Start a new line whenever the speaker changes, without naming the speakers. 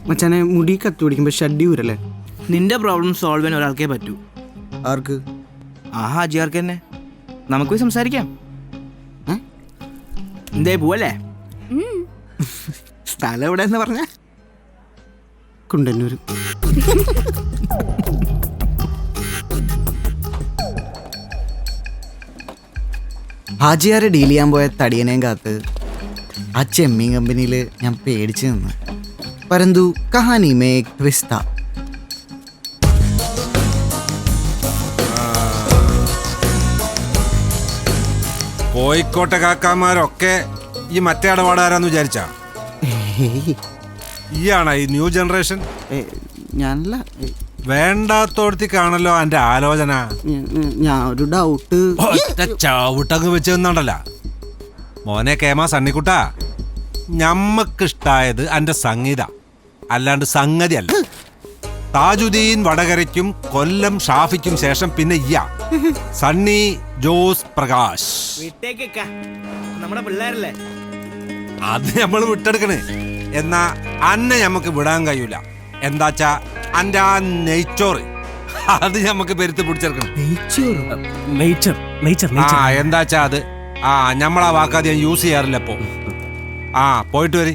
മച്ചാനെ മുടി കത്തി പിടിക്കുമ്പോൾ ഷഡ്ഡി ഊരല്ലേ?
നിന്റെ പ്രോബ്ലം സോൾവ് ചെയ്യാൻ ഒരാൾക്കേ പറ്റൂ.
ആർക്ക്?
ആ ഹാജിയാർക്ക് തന്നെ. നമുക്ക് പോയി സംസാരിക്കാം. എന്തേ പോവല്ലേ?
സ്ഥലം എവിടെയെന്ന് പറഞ്ഞ കുണ്ടന്നൂർ. ഹാജിയാരെ ഡീൽ ചെയ്യാൻ പോയ തടിയനെയും കാത്ത് ആ ചെമ്മീൻ കമ്പനിയിൽ ഞാൻ പേടിച്ച് നിന്ന്. പരന്തു കഹാനി മേ ഏക് ട്വിസ്റ്റ് താ.
കോഴിക്കോട്ടെ കാക്കാമാരൊക്കെ ഈ മറ്റേ ഇടപാടുകാരാന്ന് വിചാരിച്ചാ? ഈയാണോ ഈ ന്യൂ ജനറേഷൻ?
ഞാനല്ല.
വേണ്ടാത്തോടത്തേക്കാണല്ലോ എന്റെ ആലോചന.
ഞാൻ ഒരു ഡൗട്ട്.
ചവിട്ടങ്ങ് വെച്ച് നിന്നോണ്ടല്ല മോനെ കേമാ സണ്ണിക്കുട്ടാ, ഞമ്മക്കിഷ്ടായത് എന്റെ സംഗീത അല്ലാണ്ട് സംഗതി അല്ല. താജുദ്ദീൻ വടകരയ്ക്കും കൊല്ലം ഷാഫിക്കും ശേഷം പിന്നെ സണ്ണി ജോസ് പ്രകാശ്.
നമ്മുടെ പിള്ളേരല്ലേ,
അത് നമ്മൾ വിട്ടെടുക്കണേ. എന്നാ അന്നെ ഞമ്മക്ക് വിടാൻ കഴിയൂല. എന്താച്ചാ അന്റെ ആ നെയ്ച്ചോറ് അത് ഞമ്മക്ക് പെരുത്ത് പിടിച്ചെടുക്കണം. എന്താച്ചാ അത് ഞമ്മളാ വാക്കാതെ യൂസ് ചെയ്യാറില്ല. അപ്പോ പോയിട്ട് വരി.